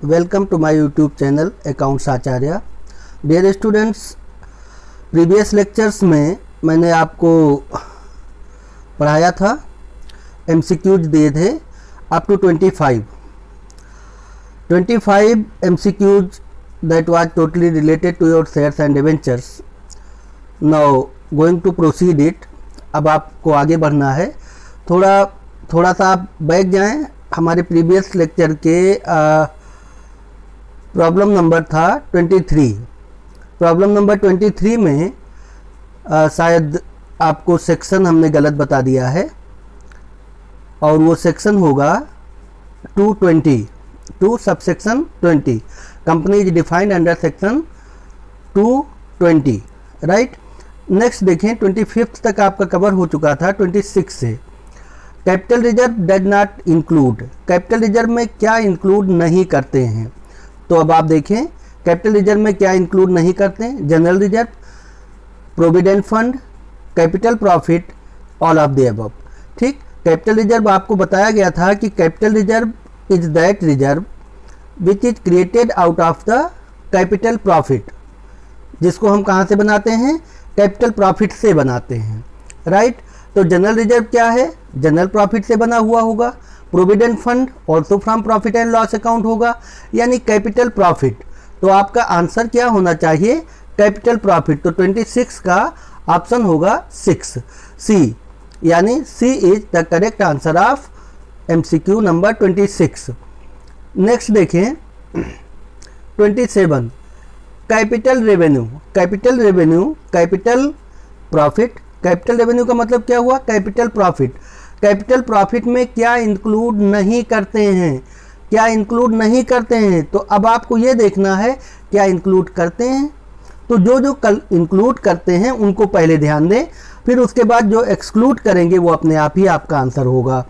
Welcome to my YouTube channel Accounts Acharya. Dear students, previous lectures में मैंने आपको पढ़ाया था, MCQs दिए थे up to 25 MCQs that was totally related to your shares and debentures. Now going to proceed it. अब आपको आगे बढ़ना है, थोड़ा सा आप बैठ जाएं. हमारे प्रीवियस लेक्चर के प्रॉब्लम नंबर था 23. प्रॉब्लम नंबर 23 में शायद आपको सेक्शन हमने गलत बता दिया है और वो सेक्शन होगा 220 subsection 20. Company is defined under section 220, right. Next देखें, 25 तक आपका कवर हो चुका था. 26 से capital reserve does not include. Capital reserve में क्या इंक्लूड नहीं करते हैं, तो अब आप देखें कैपिटल रिजर्व में क्या इंक्लूड नहीं करते हैं. General reserve, provident fund, capital profit, all of the above. ठीक, कैपिटल रिजर्व आपको बताया गया था कि capital reserve is that reserve which is created out of the capital profit, जिसको हम कहाँ से बनाते हैं, कैपिटल प्रॉफिट से बनाते हैं, राइट. तो जनरल रिजर्व क्या है, जनरल प्रॉफिट से बना हुआ होगा. Provident fund also from profit and loss account होगा, यानी कैपिटल प्रॉफिट. तो आपका आंसर क्या होना चाहिए, कैपिटल प्रॉफिट. तो 26 का ऑप्शन होगा 6 सी, यानी C is the correct answer of MCQ number 26. Next देखें 27, capital revenue. Capital revenue, capital profit. Capital revenue का मतलब क्या हुआ, कैपिटल प्रॉफिट. कैपिटल प्रॉफिट में क्या इंक्लूड नहीं करते हैं, क्या इंक्लूड नहीं करते हैं. तो अब आपको ये देखना है क्या इंक्लूड करते हैं. तो जो इंक्लूड करते हैं उनको पहले ध्यान दें, फिर उसके बाद जो एक्सक्लूड करेंगे वो अपने आप ही आपका आंसर होगा.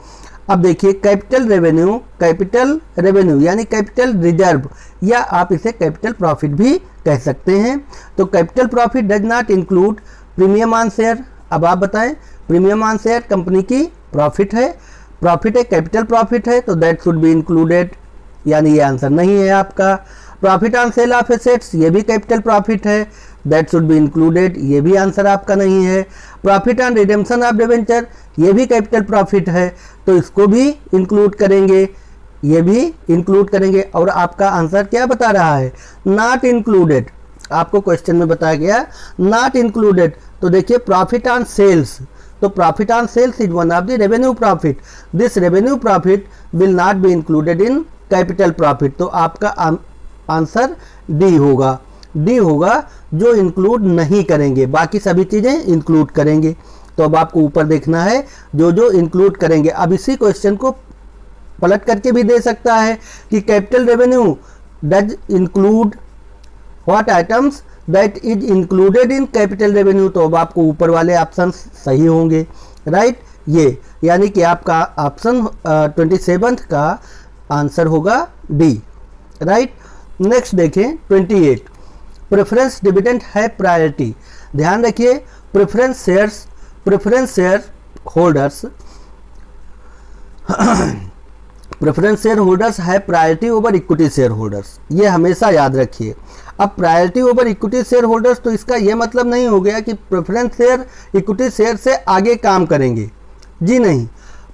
अब देखिए कैपिटल रेवेन्यू यानी कैपिटल रिजर्व, या आप इसे कैपिटल प्रॉफिट भी कह सकते हैं. तो capital profit does not include premium on share. अब आप बताएं, प्रीमियम ऑन शेयर कंपनी की प्रॉफिट है, कैपिटल प्रॉफिट है, तो दैट शुड बी इंक्लूडेड, यानी ये आंसर नहीं है आपका. Profit on sale of assets, ये भी कैपिटल प्रॉफिट है, दैट शुड बी इंक्लूडेड, ये भी आंसर आपका नहीं है. Profit on redemption of debenture, ये भी कैपिटल प्रॉफिट है, तो इसको भी इंक्लूड करेंगे, ये भी इंक्लूड करेंगे. और आपका आंसर क्या बता रहा है, नॉट इंक्लूडेड. आपको क्वेश्चन में बताया गया नॉट इंक्लूडेड. तो देखिए प्रॉफिट ऑन सेल्स, तो profit on sales is one of the revenue profit. This revenue profit will not be included in capital profit. तो आपका आंसर डी होगा. डी होगा, जो इंक्लूड नहीं करेंगे, बाकी सभी चीज़ें इंक्लूड करेंगे. तो अब आपको ऊपर देखना है जो इंक्लूड करेंगे. अब इसी क्वेश्चन को पलट करके भी दे सकता है कि capital revenue does include what items that is included in capital revenue. तो अब आपको ऊपर वाले ऑप्शन सही होंगे, राइट. ये यानी कि आपका ऑप्शन 27 का आंसर होगा डी, राइट. नेक्स्ट देखें 28, प्रेफरेंस डिविडेंड है प्रायोरिटी. ध्यान रखिए, प्रेफरेंस शेयर होल्डर्स है priority over equity share holders, ये हमेशा याद रखिए. अब priority over equity share holders, तो इसका ये मतलब नहीं हो गया कि प्रेफरेंस शेयर इक्विटी शेयर से आगे काम करेंगे, जी नहीं.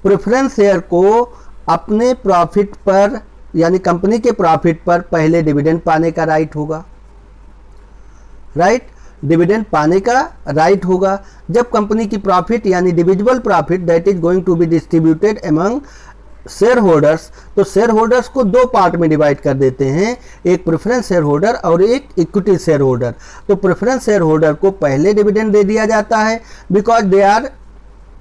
प्रेफरेंस शेयर को अपने प्रॉफिट पर, यानी कंपनी के प्रॉफिट पर पहले डिविडेंड पाने का राइट होगा, राइट. डिविडेंड पाने का राइट होगा जब कंपनी की प्रॉफिट यानी divisible profit that is going to be distributed among share holders. तो शेयर होल्डर्स को दो पार्ट में डिवाइड कर देते हैं, एक प्रेफरेंस शेयर होल्डर और एक इक्विटी शेयर होल्डर. तो प्रेफरेंस शेयर होल्डर को पहले डिविडेंड दे दिया जाता है because they are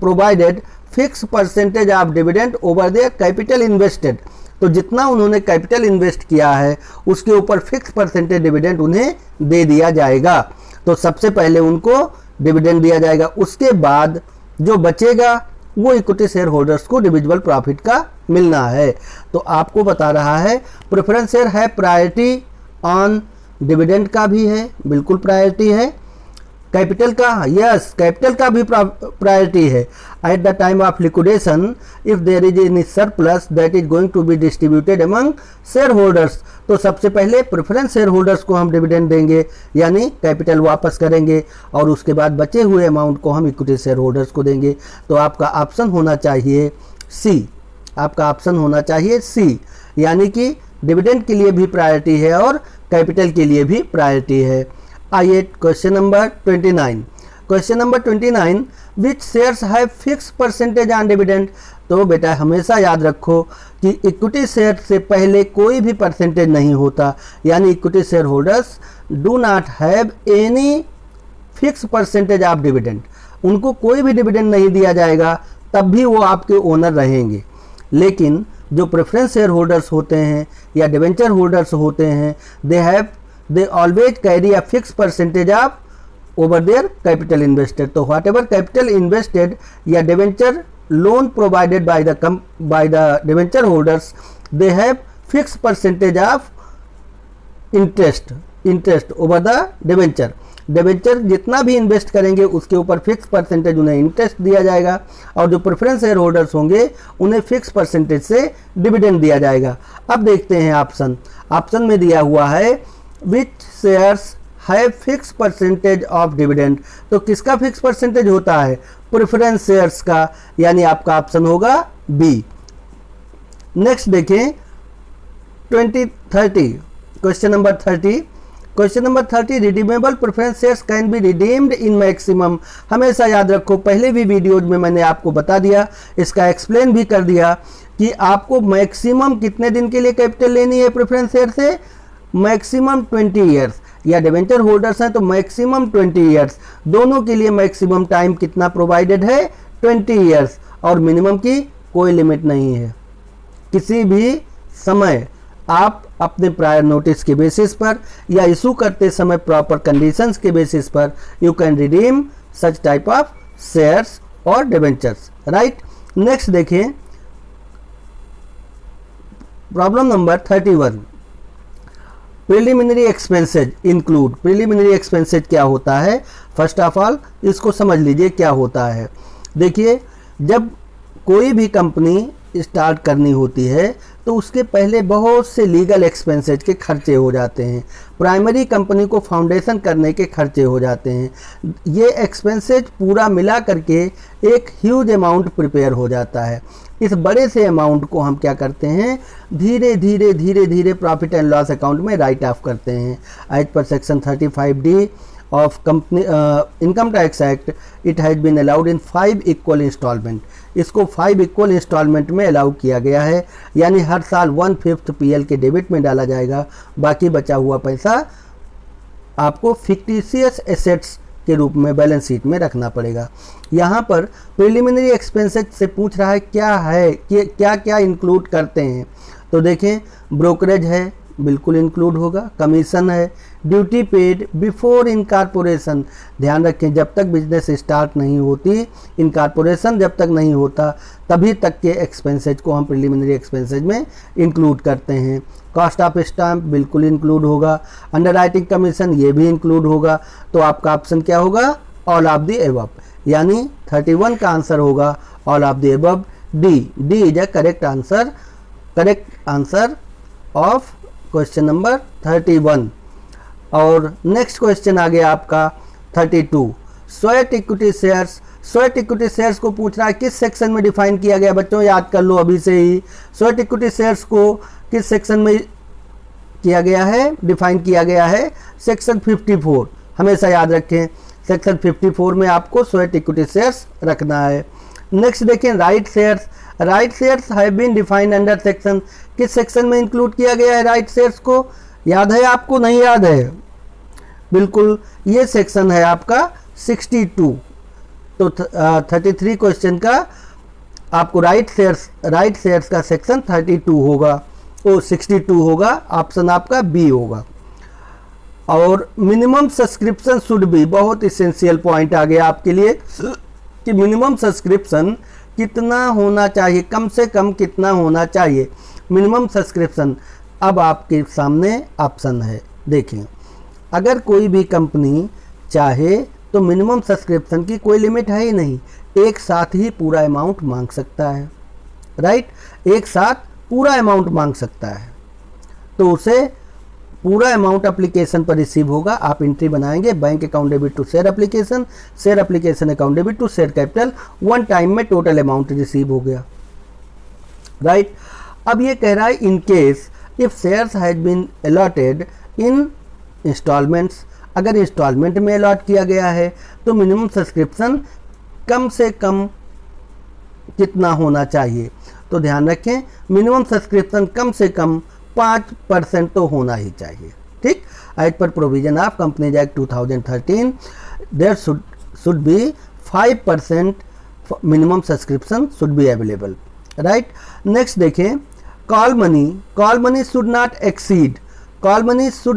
provided fix percentage of dividend over their capital invested. तो जितना उन्होंने कैपिटल इन्वेस्ट किया है उसके ऊपर फिक्स परसेंटेज डिविडेंड उन्हें दे दिया जाएगा. तो सबसे पहले उनको डिविडेंड दिया जाएगा, उसके बाद जो बचेगा वो इक्विटी शेयर होल्डर्स को डिविजिबल प्रॉफिट का मिलना है. तो आपको बता रहा है प्रेफरेंस शेयर है प्रायोरिटी ऑन डिविडेंड का भी है, बिल्कुल प्रायोरिटी है. कैपिटल का, यस कैपिटल का भी प्रायोरिटी है। At the time of liquidation if there is any surplus that is going to be distributed among share holders, तो सबसे पहले प्रेफरेंस शेयर होल्डर्स को हम डिविडेंड देंगे, यानी कैपिटल वापस करेंगे, और उसके बाद बचे हुए अमाउंट को हम इक्विटी शेयर होल्डर्स को देंगे। तो आपका ऑप्शन होना चाहिए सी, आपका ऑप्शन होना चाहिए सी, यानी कि डिविडेंड के लिए भी प्रायोरिटी है और कैपिटल के लिए भी प्रायोरिटी है। आइए question number 29। Question number 29, which shares have fix percentage on dividend. तो बेटा हमेशा याद रखो कि इक्विटी शेयर से पहले कोई भी परसेंटेज नहीं होता, यानी equity share holders do not have any fix percentage of dividend, उनको कोई भी डिविडेंड नहीं दिया जाएगा, तब भी वो आपके ओनर रहेंगे। लेकिन जो प्रेफरेंस शेयर होल्डर्स होते हैं या डिवेंचर होल्डर्स होते हैं, they always carry a fix percentage of over their capital invested. तो व्हाट एवर कैपिटल इन्वेस्टेड या debenture loan provided by the debenture holders, they have fix percentage of interest over the debenture. Debenture जितना भी invest करेंगे उसके ऊपर fix percentage उन्हें interest दिया जाएगा, और जो प्रेफरेंस शेयर होल्डर्स होंगे उन्हें फिक्स परसेंटेज से डिविडेंड दिया जाएगा। अब देखते हैं ऑप्शन में दिया हुआ है which shares have fix percentage of dividend. तो किसका फिक्स परसेंटेज होता है? प्रेफरेंस शेयर्स का, यानी आपका ऑप्शन होगा बी। नेक्स्ट देखें 30 question number 30। Question number 30, redeemable preference shares can be redeemed in maximum. हमेशा याद रखो, पहले भी वीडियोज में मैंने आपको बता दिया, इसका एक्सप्लेन भी कर दिया कि आपको मैक्सिमम कितने दिन के लिए कैपिटल लेनी है प्रेफरेंस शेयर से, मैक्सिमम 20 ईयर्स, या डिवेंचर होल्डर्स हैं तो मैक्सिमम 20 ईयर्स, दोनों के लिए मैक्सिमम टाइम कितना प्रोवाइडेड है 20 ईयर्स, और मिनिमम की कोई लिमिट नहीं है। किसी भी समय आप अपने प्रायर नोटिस के बेसिस पर या इशू करते समय प्रॉपर कंडीशंस के बेसिस पर you can redeem such type of shares और डिवेंचर्स, राइट। नेक्स्ट देखें problem number 31, preliminary expenses include. Preliminary expenses क्या होता है? फर्स्ट ऑफ ऑल इसको समझ लीजिए क्या होता है। देखिए, जब कोई भी कंपनी स्टार्ट करनी होती है तो उसके पहले बहुत से लीगल एक्सपेंसेज के खर्चे हो जाते हैं, प्राइमरी कंपनी को फाउंडेशन करने के खर्चे हो जाते हैं। ये एक्सपेंसेज पूरा मिला करके एक ह्यूज अमाउंट प्रिपेयर हो जाता है। इस बड़े से अमाउंट को हम क्या करते हैं, धीरे धीरे प्रॉफिट एंड लॉस अकाउंट में राइट ऑफ करते हैं। As per section 35D of company income tax act, it has been allowed in 5 equal instalment. इसको 5 इक्वल इंस्टॉलमेंट में अलाउ किया गया है, यानी हर साल 1/5 PL के डेबिट में डाला जाएगा, बाकी बचा हुआ पैसा आपको फिक्टिशियस एसेट्स के रूप में बैलेंस शीट में रखना पड़ेगा। यहाँ पर प्रिलिमिनरी एक्सपेंसेस से पूछ रहा है क्या है कि क्या इंक्लूड करते हैं। तो देखें, ब्रोकरेज है, बिल्कुल इंक्लूड होगा, कमीशन है, ड्यूटी पेड बिफोर इनकॉर्पोरेशन, ध्यान रखें जब तक बिजनेस स्टार्ट नहीं होती, इनकॉर्पोरेशन जब तक नहीं होता तभी तक के एक्सपेंसेज को हम प्रिलिमिनरी एक्सपेंसेज में इंक्लूड करते हैं। कॉस्ट ऑफ स्टाम्प बिल्कुल इंक्लूड होगा, अंडरराइटिंग कमीशन ये भी इंक्लूड होगा। तो आपका ऑप्शन क्या होगा? ऑल ऑफ द एबव, यानी 31 का आंसर होगा all of the above, D is a correct answer of question number 31। और नेक्स्ट क्वेश्चन आ गया आपका 32, sweat equity shares. Sweat equity shares को पूछ रहा है किस सेक्शन में डिफाइन किया गया, बच्चों याद कर लो अभी से ही। स्वेट इक्विटी शेयर्स को किस सेक्शन में किया गया है, डिफाइन किया गया है सेक्शन 54, हमेशा याद रखें सेक्शन 54 में आपको स्वेट इक्विटी शेयर्स रखना है। नेक्स्ट देखें right shares. Right shares have been defined under section, किस सेक्शन में इंक्लूड किया गया है राइट शेयर्स को, याद है आपको? नहीं याद है? बिल्कुल, ये सेक्शन है आपका 62। तो 33 क्वेश्चन का आपको राइट शेयर्स का सेक्शन 32 होगा, ओ 62 होगा, ऑप्शन आपका बी होगा। और मिनिमम सब्सक्रिप्शन शुड बी, बहुत इसेंशियल पॉइंट आ गया आपके लिए कि मिनिमम सब्सक्रिप्शन कितना होना चाहिए, कम से कम कितना होना चाहिए मिनिमम सब्सक्रिप्शन। अब आपके सामने ऑप्शन है, देखें, अगर कोई भी कंपनी चाहे तो मिनिमम सब्सक्रिप्शन की कोई लिमिट है ही नहीं, एक साथ ही पूरा अमाउंट मांग सकता है, राइट, एक साथ पूरा अमाउंट मांग सकता है। तो उसे पूरा अमाउंट एप्लीकेशन पर रिसीव होगा। आप एंट्री बनाएंगे bank account debit to share application account debit to share capital, one time में टोटल अमाउंट रिसीव हो गया, राइट। अब ये कह रहा है in case if shares has been allotted in instalments, अगर इंस्टॉलमेंट में अलॉट किया गया है तो मिनिमम सब्सक्रिप्शन कम से कम कितना होना चाहिए। तो ध्यान रखें मिनिमम सब्सक्रिप्शन कम से कम 5% तो होना ही चाहिए, ठीक। As per provision of companies act 2013 there should be 5% minimum subscription should be available, right. Next देखें call money should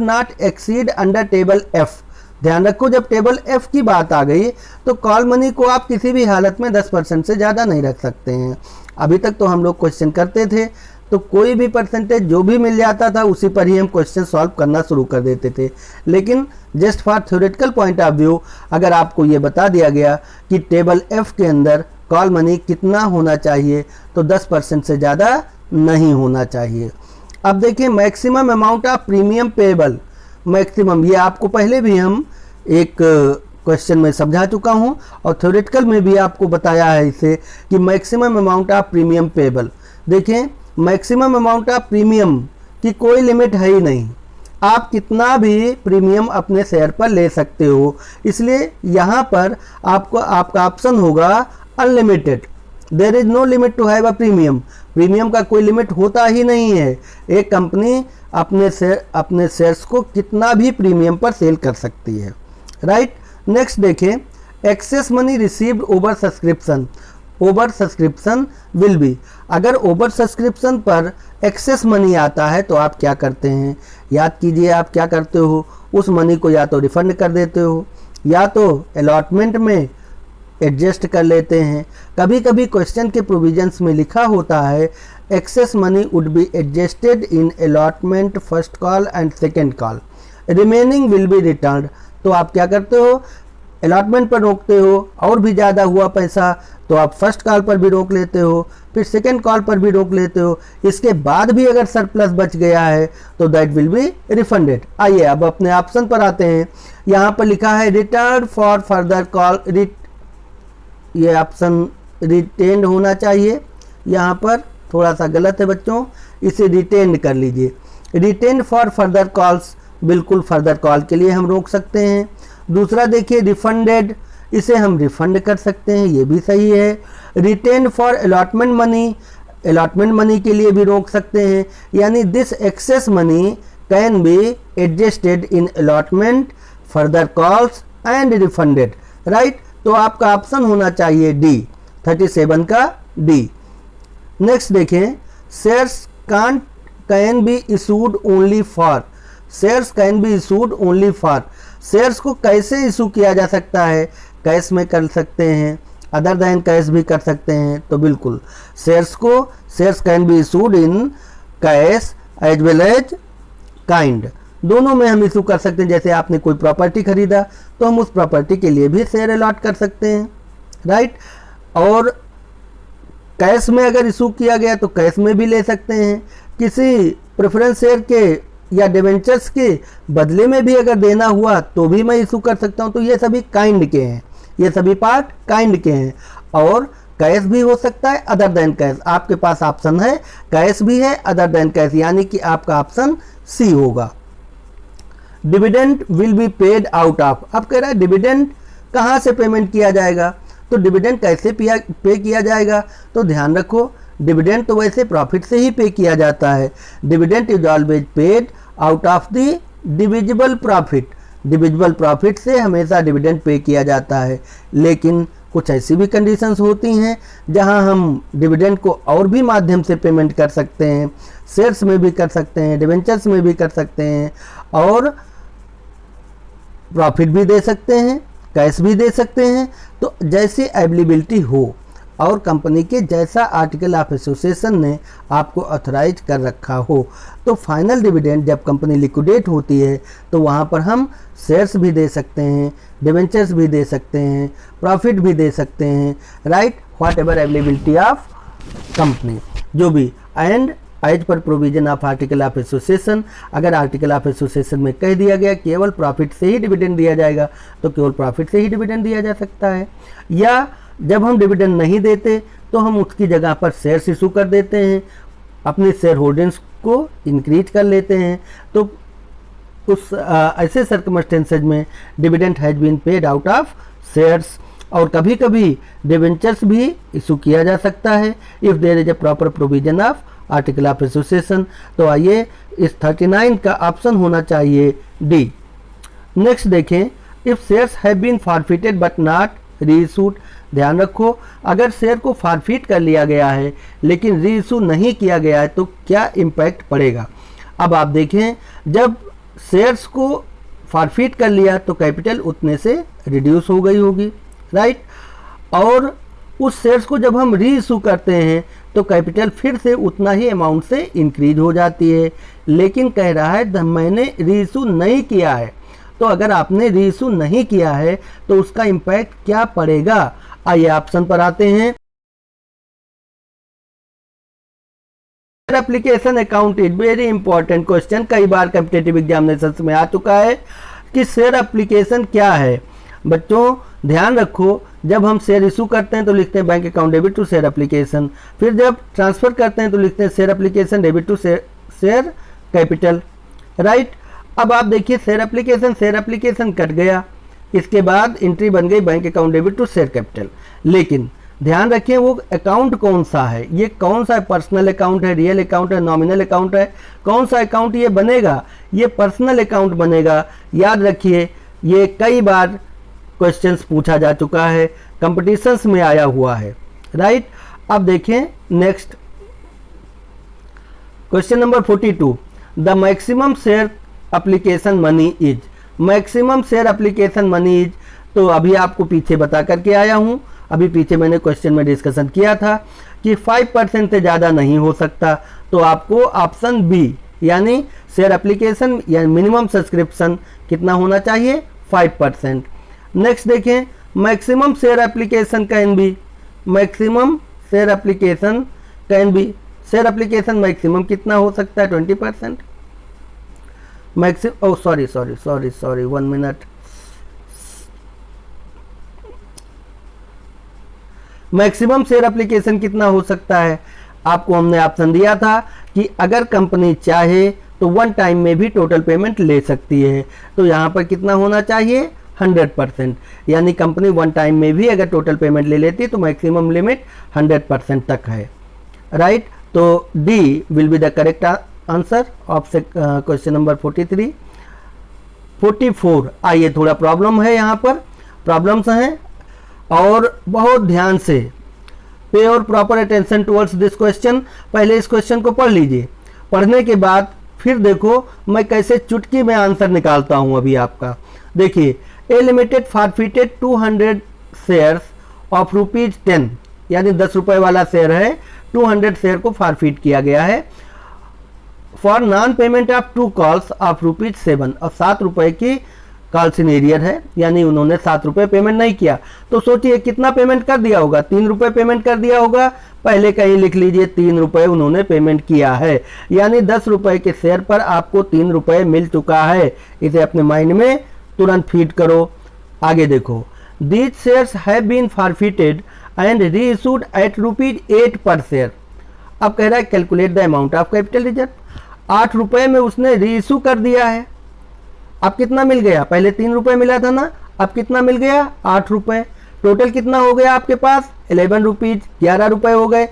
not exceed under table F. ध्यान रखो जब टेबल एफ की बात आ गई तो कॉल मनी को आप किसी भी हालत में 10% से ज़्यादा नहीं रख सकते हैं। अभी तक तो हम लोग क्वेश्चन करते थे तो कोई भी परसेंटेज जो भी मिल जाता था उसी पर ही हम क्वेश्चन सॉल्व करना शुरू कर देते थे, लेकिन just for theoretical point of view अगर आपको ये बता दिया गया कि टेबल एफ के अंदर कॉल मनी कितना होना चाहिए तो 10% से ज़्यादा नहीं होना चाहिए। अब देखिए maximum amount of premium payable, maximum ये आपको पहले भी हम एक क्वेश्चन में समझा चुका हूँ और थ्योरेटिकल में भी आपको बताया है इसे कि maximum amount of premium payable. देखें मैक्सिमम अमाउंट ऑफ प्रीमियम की कोई लिमिट है ही नहीं, आप कितना भी प्रीमियम अपने शेयर पर ले सकते हो, इसलिए यहाँ पर आपका ऑप्शन होगा unlimited. There is no limit to have a premium का कोई लिमिट होता ही नहीं है। एक कंपनी अपने शेयर्स को कितना भी प्रीमियम पर सेल कर सकती है, राइट। नेक्स्ट देखें access money received over subscription will be, अगर ओवर सब्सक्रिप्शन पर एक्सेस मनी आता है तो आप क्या करते हैं, याद कीजिए आप क्या करते हो, उस मनी को या तो रिफंड कर देते हो या तो अलॉटमेंट में एडजस्ट कर लेते हैं। कभी कभी क्वेश्चन के प्रोविजंस में लिखा होता है excess money would be adjusted in allotment first call and second call, remaining will be return. तो आप क्या करते हो, अलॉटमेंट पर रोकते हो, और भी ज़्यादा हुआ पैसा तो आप फर्स्ट कॉल पर भी रोक लेते हो, फिर सेकेंड कॉल पर भी रोक लेते हो, इसके बाद भी अगर सरप्लस बच गया है तो दैट विल बी रिफंडेड। आइए अब अपने ऑप्शन पर आते हैं। यहाँ पर लिखा है रिटर्न फॉर फर्दर कॉल, ये ऑप्शन रिटेन्ड होना चाहिए, यहाँ पर थोड़ा सा गलत है बच्चों, इसे रिटेन्ड कर लीजिए। रिटेन्ड फॉर फर्दर कॉल्स, बिल्कुल फर्दर कॉल के लिए हम रोक सकते हैं। दूसरा देखिए रिफंडेड, इसे हम रिफंड कर सकते हैं, ये भी सही है। रिटेन फॉर अलॉटमेंट मनी के लिए भी रोक सकते हैं, यानी this excess money can be adjusted in allotment further calls and refunded, right. तो आपका ऑप्शन होना चाहिए डी, 37 का डी। नेक्स्ट देखें shares can be issued only for, shares को कैसे इशू किया जा सकता है, कैश में कर सकते हैं, अदर दैन कैश भी कर सकते हैं। तो बिल्कुल shares can be issued in cash as well as kind, दोनों में हम इशू कर सकते हैं। जैसे आपने कोई प्रॉपर्टी खरीदा तो हम उस प्रॉपर्टी के लिए भी शेयर अलॉट कर सकते हैं, राइट। और कैश में अगर इशू किया गया तो कैश में भी ले सकते हैं। किसी प्रेफरेंस शेयर के या डिवेंचर्स के बदले में भी अगर देना हुआ तो भी मैं इशू कर सकता हूं। तो ये सभी काइंड के हैं, ये सभी पार्ट काइंड के हैं। और कैश भी हो सकता है, अदर देन कैश, आपके पास ऑप्शन है कैश भी है, अदर देन कैश, यानी कि आपका ऑप्शन सी होगा। Dividend will be paid out of, अब कह रहा है डिविडेंड कहाँ से पेमेंट किया जाएगा, तो डिविडेंड कैसे पे किया जाएगा। तो ध्यान रखो डिविडेंड तो वैसे प्रॉफिट से ही पे किया जाता है। Dividend is always paid out of the divisible profit, divisible profit से हमेशा डिविडेंड पे किया जाता है। लेकिन कुछ ऐसी भी कंडीशंस होती हैं जहां हम डिविडेंड को और भी माध्यम से पेमेंट कर सकते हैं, शेयर्स में भी कर सकते हैं, डिवेंचर्स में भी कर सकते हैं, और प्रॉफिट भी दे सकते हैं, कैश भी दे सकते हैं। तो जैसी अवेलेबिलिटी हो, और कंपनी के जैसा आर्टिकल ऑफ एसोसिएशन ने आपको ऑथराइज कर रखा हो। तो फाइनल डिविडेंड जब कंपनी लिक्विडेट होती है तो वहाँ पर हम शेयर्स भी दे सकते हैं, डिवेंचर्स भी दे सकते हैं, प्रॉफिट भी दे सकते हैं, right, whatever availability of company जो भी। And as per provision of article of association, अगर आर्टिकल ऑफ एसोसिएशन में कह दिया गया केवल प्रॉफिट से ही डिविडेंड दिया जाएगा तो केवल प्रॉफिट से ही डिविडेंड दिया जा सकता है। या जब हम डिविडेंड नहीं देते तो हम उसकी जगह पर शेयर्स इशू कर देते हैं, अपने शेयर होल्डिंग्स को इंक्रीज कर लेते हैं। तो उस ऐसे सर्कमस्टेंसेज में dividend has been paid out of shares. और कभी कभी डिवेंचर्स भी इशू किया जा सकता है if there is a proper provision of article of association. तो आइए इस 39 का ऑप्शन होना चाहिए डी। नेक्स्ट देखें, if shares have been forfeited but not reissued. ध्यान रखो, अगर शेयर को फॉरफिट कर लिया गया है लेकिन रीइशू नहीं किया गया है तो क्या इम्पैक्ट पड़ेगा। अब आप देखें, जब शेयर्स को फॉरफिट कर लिया तो कैपिटल उतने से रिड्यूस हो गई होगी, राइट। और उस शेयर्स को जब हम री इशू करते हैं तो कैपिटल फिर से उतना ही अमाउंट से इंक्रीज हो जाती है। लेकिन कह रहा है मैंने री इशू नहीं किया है। तो अगर आपने री इशू नहीं किया है तो उसका इम्पैक्ट क्या पड़ेगा। आइए ऑप्शन पर आते हैं। Application account is very important question, कई बार कॉम्पिटिटिव एग्जामिनेशंस में आ चुका है कि शेयर एप्लीकेशन क्या है। बच्चों ध्यान रखो, जब हम शेयर इशू करते हैं तो लिखते हैं bank account debit to share application, फिर जब ट्रांसफर करते हैं तो लिखते हैं share application debit to share capital, right. अब आप देखिए शेयर एप्लीकेशन कट गया, इसके बाद एंट्री बन गई bank account debit to share capital. लेकिन ध्यान रखें वो अकाउंट कौन सा है, ये कौन सा पर्सनल अकाउंट है, रियल अकाउंट है, नॉमिनल अकाउंट है, कौन सा अकाउंट ये बनेगा, ये पर्सनल अकाउंट बनेगा। याद रखिए ये कई बार क्वेश्चंस पूछा जा चुका है, कंपटीशंस में आया हुआ है, राइट। अब देखें next question number 42, the maximum share application money is. Maximum share application money is, तो अभी आपको पीछे बता करके आया हूं, अभी पीछे मैंने क्वेश्चन में डिस्कशन किया था कि 5% से ज़्यादा नहीं हो सकता। तो आपको ऑप्शन बी यानी शेयर एप्लीकेशन या मिनिमम सब्सक्रिप्शन कितना होना चाहिए, 5%। नेक्स्ट देखें, maximum share application can be, maximum share application can be, share application maximum कितना हो सकता है, 20%। Maximum, sorry 1 minute, maximum share application कितना हो सकता है। आपको हमने ऑप्शन दिया था कि अगर कंपनी चाहे तो वन टाइम में भी टोटल पेमेंट ले सकती है। तो यहाँ पर कितना होना चाहिए, 100%, यानी कंपनी वन टाइम में भी अगर टोटल पेमेंट ले लेती है तो मैक्सिमम लिमिट 100% तक है, राइट। तो D will be the correct answer of question number 43। 44, आइए थोड़ा प्रॉब्लम है, यहाँ पर प्रॉब्लम्स हैं और बहुत ध्यान से पे और proper attention towards this question. पहले इस क्वेश्चन को पढ़ लीजिए, पढ़ने के बाद फिर देखो मैं कैसे चुटकी में आंसर निकालता हूँ। अभी आपका देखिए, ए लिमिटेड फॉरफिटेड 200 शेयर्स ऑफ ₹10, यानी 10 रुपये वाला शेयर है, 200 शेयर को फॉरफिट किया गया है for non payment of 2 calls of ₹7, और 7 रुपये की कॉल्स इन एरियर है, यानी उन्होंने 7 रुपये पेमेंट नहीं किया। तो सोचिए कितना पेमेंट कर दिया होगा, 3 रुपये पेमेंट कर दिया होगा। पहले कहीं लिख लीजिए 3 रुपये उन्होंने पेमेंट किया है, यानी 10 रुपये के शेयर पर आपको 3 रुपये मिल चुका है। इसे अपने माइंड में तुरंत फीड करो। आगे देखो, these shares have been forfeited and reissued at ₹8 per share. अब कह रहा है calculate the amount of capital reserve. 8 रुपये में उसने री इशू कर दिया है। अब कितना मिल गया, पहले 3 रुपये मिला था ना, अब कितना मिल गया, 8 रुपये। टोटल कितना हो गया आपके पास, 11 रुपीज, 11 रुपये हो गए।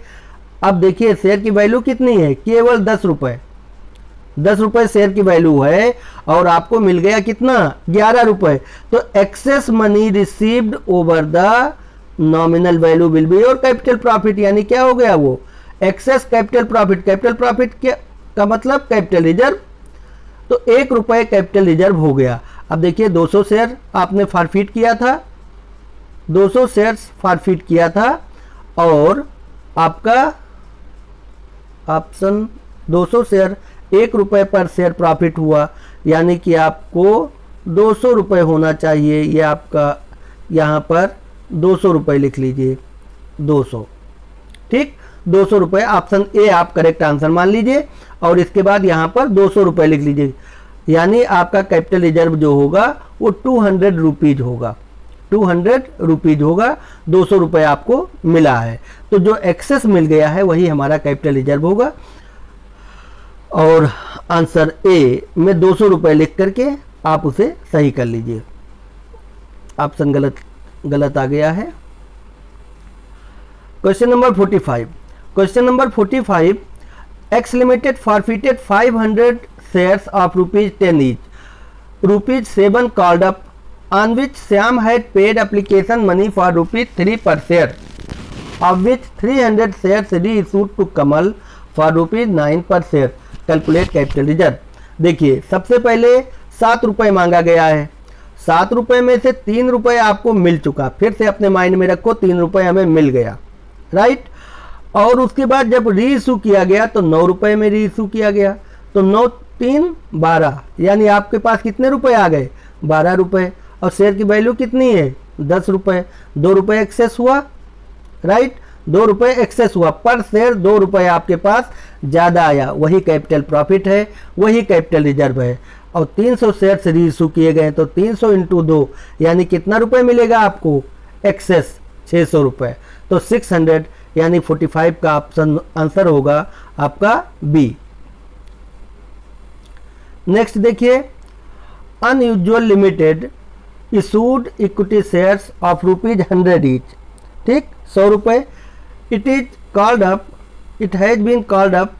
अब देखिए शेयर की वैल्यू कितनी है, केवल 10 रुपये। 10 रुपये शेयर की वैल्यू है और आपको मिल गया कितना, 11 रुपये। तो excess money received over the nominal value will be your capital profit, यानी क्या हो गया वो excess capital profit. Capital profit का मतलब कैपिटल रिजर्व। तो 1 रुपये कैपिटल रिजर्व हो गया। अब देखिए 200 शेयर आपने फॉरफिट किया था, 200 शेयर्स फॉरफिट किया था और आपका ऑप्शन 200 शेयर 1 रुपये पर शेयर प्रॉफिट हुआ, यानी कि आपको 200 रुपये होना चाहिए। ये आपका यहाँ पर 200 रुपये लिख लीजिए, 200, ठीक, 200 रुपये, ऑप्शन ए आप करेक्ट आंसर मान लीजिए। और इसके बाद यहाँ पर 200 रुपये लिख लीजिए, यानी आपका कैपिटल रिजर्व जो होगा वो 200 रुपीज़ होगा, 200 रुपीज़ होगा, 200 रुपये आपको मिला है। तो जो एक्सेस मिल गया है वही हमारा कैपिटल रिजर्व होगा। और आंसर ए में 200 रुपये लिख करके आप उसे सही कर लीजिए। ऑप्शन गलत आ गया है। Question number 45। Question number 45, x limited forfeited 500 shares of ₹10 each, ₹7 called up, on which Shyam had paid application money for ₹3 per share, of which 300 shares reissued to Kamal for ₹9 per share. Calculate capital reserve. देखिए सबसे पहले 7 रुपये मांगा गया है, 7 रुपये में से 3 रुपये आपको मिल चुका, फिर से अपने माइंड में रखो 3 रुपये हमें मिल गया, राइट। और उसके बाद जब री इशू किया गया तो 9 रुपये में री इशू किया गया, तो 9 3 12, यानी आपके पास कितने रुपए आ गए, 12 रुपये। और शेयर की वैल्यू कितनी है, 10 रुपये, 2 रुपये एक्सेस हुआ, राइट, 2 रुपये एक्सेस हुआ, पर शेयर 2 रुपये आपके पास ज़्यादा आया, वही कैपिटल प्रॉफिट है, वही कैपिटल रिजर्व है। और 300 शेयर री इशू किए गए, तो 300 × 2 यानी कितना रुपये मिलेगा आपको, एक्सेस 600 रुपये, तो 600 यानी 45 का ऑप्शन आंसर होगा आपका बी। नेक्स्ट देखिए, unusual limited issued equity shares of ₹100 each, ठीक, 100 रुपये। It is called up, it has been called up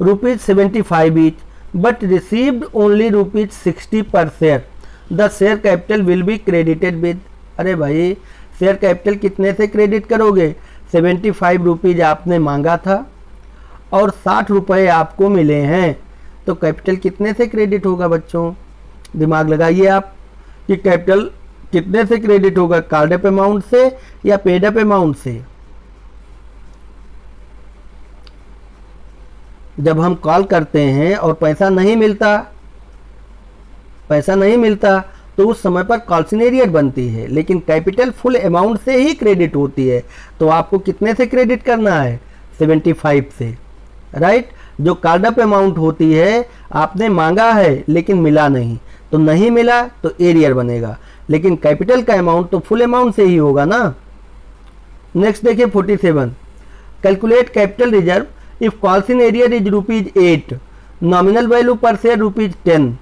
₹75 each, but received only ₹60 per share, the share capital will be credited with. अरे भाई share capital कितने से credit करोगे, 75 rupees आपने मांगा था और 60 रुपये आपको मिले हैं, तो कैपिटल कितने से क्रेडिट होगा बच्चों, दिमाग लगाइए आप कि कैपिटल कितने से क्रेडिट होगा, कॉल्ड अप अमाउंट से या पेड अप अमाउंट से। जब हम कॉल करते हैं और पैसा नहीं मिलता तो उस समय पर कॉल्सिनेरियर बनती है, लेकिन कैपिटल फुल अमाउंट से ही क्रेडिट होती है। तो आपको कितने से क्रेडिट करना है, 75 से, राइट। जो कॉल्ड अप अमाउंट होती है आपने मांगा है लेकिन मिला नहीं, तो नहीं मिला तो एरियर बनेगा, लेकिन कैपिटल का अमाउंट तो फुल अमाउंट से ही होगा ना। नेक्स्ट देखिए 47, calculate capital reserve if calls in arrear is ₹8, nominal value per share ₹10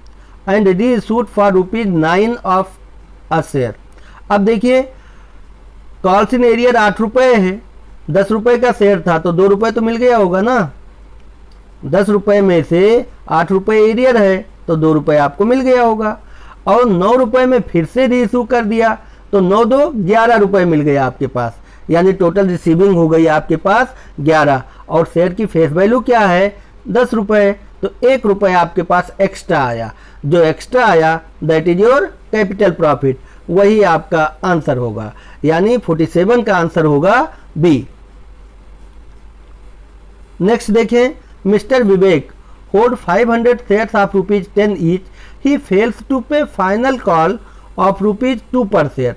and reissued for ₹9 of a share. अब देखिए कॉल्सिन एरियर 8 रुपये है, 10 रुपये का शेयर था तो 2 रुपये तो मिल गया होगा ना, 10 रुपये में से 8 रुपये एरियर है तो 2 रुपये आपको मिल गया होगा। और 9 रुपये में फिर से री इशू कर दिया तो 9 2 11 रुपये मिल गया आपके पास, यानी टोटल रिसीविंग हो गई आपके पास 11। और शेयर की फेस वैल्यू क्या है, 10 रुपये, तो 1 रुपये आपके पास एक्स्ट्रा आया, जो एक्स्ट्रा आया that is your capital profit, वही आपका आंसर होगा, यानी 47 का आंसर होगा बी। नेक्स्ट देखें, mister Vivek hold 500 shares of ₹10 each, he fails to pay final call of ₹2 per share.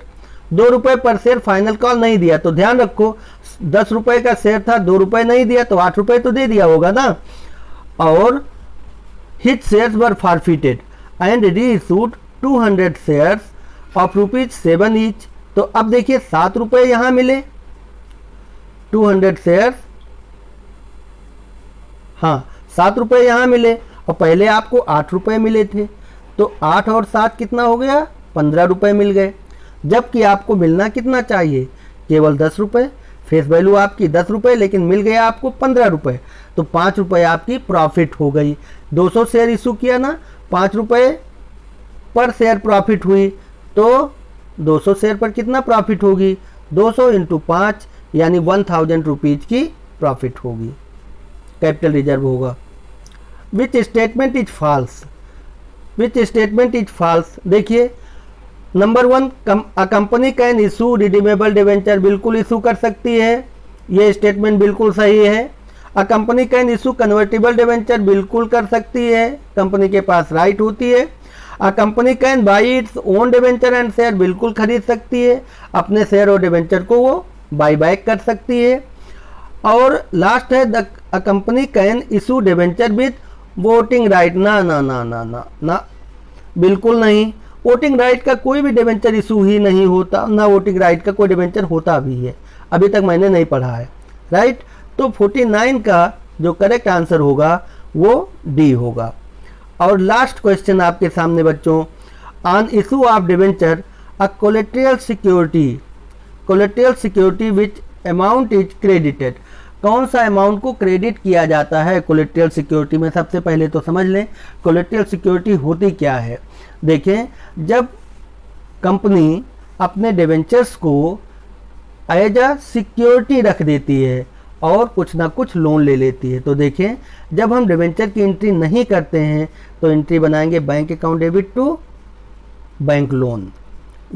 2 रुपये पर शेयर फाइनल कॉल नहीं दिया, तो ध्यान रखो 10 रुपये का शेयर था, 2 रुपये नहीं दिया तो 8 रुपये तो दे दिया होगा ना। और his shares were forfeited and री इशूड 200 शेयर्स ऑफ ₹7 each। तो अब देखिए 7 रुपये यहाँ मिले, 200 शेयर्स, हाँ 7 रुपये यहाँ मिले, और पहले आपको 8 रुपये मिले थे, तो 8 और 7 कितना हो गया, 15 रुपये मिल गए। जबकि आपको मिलना कितना चाहिए, केवल 10 रुपये, फेस वैल्यू आपकी 10 रुपये लेकिन मिल गया आपको 15 रुपये, तो 5 रुपये आपकी प्रॉफिट हो गई। 200 शेयर इशू किया ना, 5 रुपये पर शेयर प्रॉफिट हुई, तो 200 शेयर पर कितना प्रॉफिट होगी, 200 × 5 यानी 1000 रुपीज़ की प्रॉफिट होगी, कैपिटल रिजर्व होगा। Which statement is false, which statement is false, देखिए number 1, a company can issue redeemable debenture, बिल्कुल इशू कर सकती है, ये स्टेटमेंट बिल्कुल सही है। A company can issue convertible debenture, बिल्कुल कर सकती है, कंपनी के पास राइट होती है। A company can by its own debenture and share, बिल्कुल खरीद सकती है, अपने शेयर और डिवेंचर को वो बाई बैक कर सकती है। और लास्ट है the a company can issue debenture with voting right, ना ना ना ना ना ना, बिल्कुल नहीं। वोटिंग राइट का कोई भी डिवेंचर इशू ही नहीं होता, ना वोटिंग राइट का कोई डिवेंचर होता भी है, अभी तक मैंने नहीं पढ़ा है, राइट। तो 49 का जो करेक्ट आंसर होगा वो डी होगा। और लास्ट क्वेश्चन आपके सामने बच्चों, on issue of debenture a collateral security which amount is credited, कौन सा अमाउंट को क्रेडिट किया जाता है कोलेट्रियल सिक्योरिटी में। सबसे पहले तो समझ लें कोलेट्रियल सिक्योरिटी होती क्या है। देखें, जब कंपनी अपने डिवेंचर्स को एज अ सिक्योरिटी रख देती है और कुछ ना कुछ लोन ले लेती है, तो देखें जब हम डिवेंचर की एंट्री नहीं करते हैं तो एंट्री बनाएंगे bank account debit to bank loan,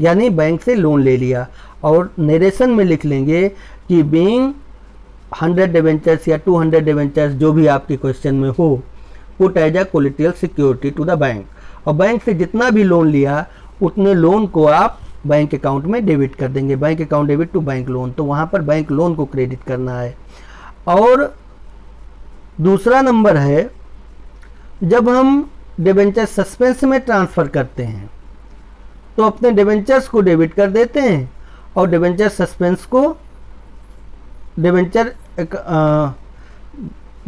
यानी बैंक से लोन ले लिया, और नरेशन में लिख लेंगे कि बीइंग 100 डिवेंचर्स या 200 डिवेंचर्स जो भी आपके क्वेश्चन में हो, put as a collateral security to the bank, और बैंक से जितना भी लोन लिया उतने लोन को आप बैंक अकाउंट में डेबिट कर देंगे, bank account debit to bank loan, तो वहाँ पर बैंक लोन को क्रेडिट करना है। और दूसरा नंबर है जब हम डिवेंचर सस्पेंस में ट्रांसफ़र करते हैं तो अपने डिवेंचर्स को डेबिट कर देते हैं और डिवेंचर सस्पेंस को debenture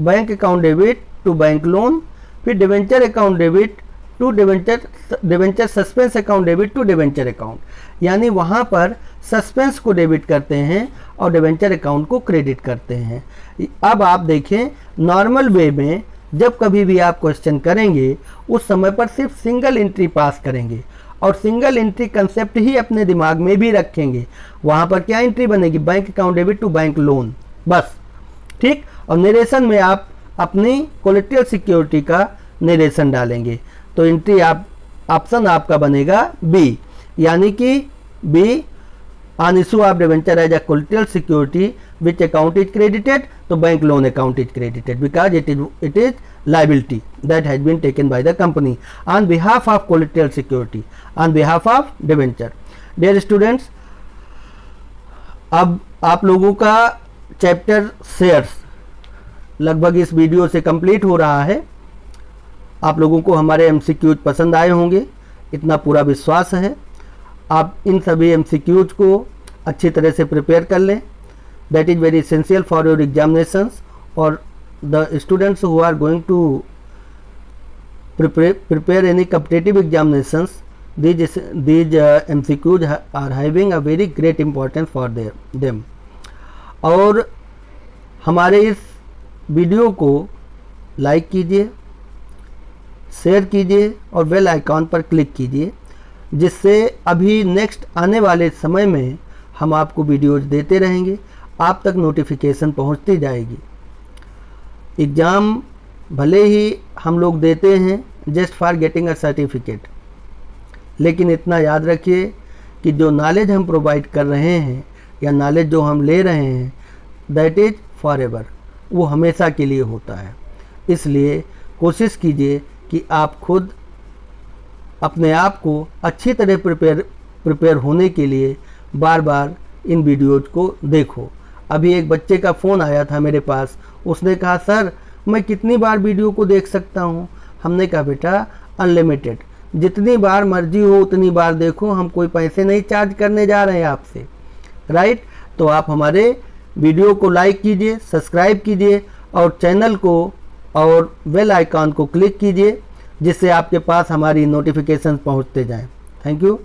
bank account debit to bank loan, फिर debenture account debit to debenture suspense account debit to debenture account, यानी वहाँ पर सस्पेंस को डेबिट करते हैं और डिवेंचर अकाउंट को क्रेडिट करते हैं। अब आप देखें नॉर्मल वे में जब कभी भी आप क्वेश्चन करेंगे उस समय पर सिर्फ सिंगल एंट्री पास करेंगे और सिंगल एंट्री कंसेप्ट ही अपने दिमाग में भी रखेंगे। वहाँ पर क्या एंट्री बनेगी, bank account debit to bank loan, बस, ठीक। और नरेशन में आप अपनी कोलेट्रियल सिक्योरिटी का नरेशन डालेंगे, तो एंट्री आप ऑप्शन आपका बनेगा बी, यानी कि B on issue of debenture as a collateral security which account is credited, तो bank loan account is credited because it is liability that has been taken by the company on behalf of collateral security on behalf of debenture. Dear students, अब आप लोगों का chapter shares लगभग इस video से complete हो रहा है। आप लोगों को हमारे MCQs पसंद आए होंगे, इतना पूरा विश्वास है। आप इन सभी MCQs को अच्छी तरह से प्रिपेयर कर लें, that is very essential for your examinations. और the students who are going to prepare any competitive examinations, these MCQs are having a very great importance for them. और हमारे इस वीडियो को लाइक कीजिए, शेयर कीजिए और बेल आइकॉन पर click कीजिए, जिससे अभी नेक्स्ट आने वाले समय में हम आपको वीडियोज देते रहेंगे, आप तक नोटिफिकेशन पहुंचती जाएगी। एग्ज़ाम भले ही हम लोग देते हैं just for getting a certificate, लेकिन इतना याद रखिए कि जो नॉलेज हम प्रोवाइड कर रहे हैं या नॉलेज जो हम ले रहे हैं दैट इज़ फॉर एवर, वो हमेशा के लिए होता है। इसलिए कोशिश कीजिए कि आप खुद अपने आप को अच्छी तरह प्रिपेयर होने के लिए बार बार इन वीडियोज़ को देखो। अभी एक बच्चे का फ़ोन आया था मेरे पास, उसने कहा सर मैं कितनी बार वीडियो को देख सकता हूँ। हमने कहा बेटा अनलिमिटेड, जितनी बार मर्जी हो उतनी बार देखो, हम कोई पैसे नहीं चार्ज करने जा रहे हैं आपसे, राइट। तो आप हमारे वीडियो को लाइक कीजिए, सब्सक्राइब कीजिए और चैनल को और बेल आइकॉन को क्लिक कीजिए, जिससे आपके पास हमारी नोटिफिकेशन पहुँचते जाएँ। Thank you.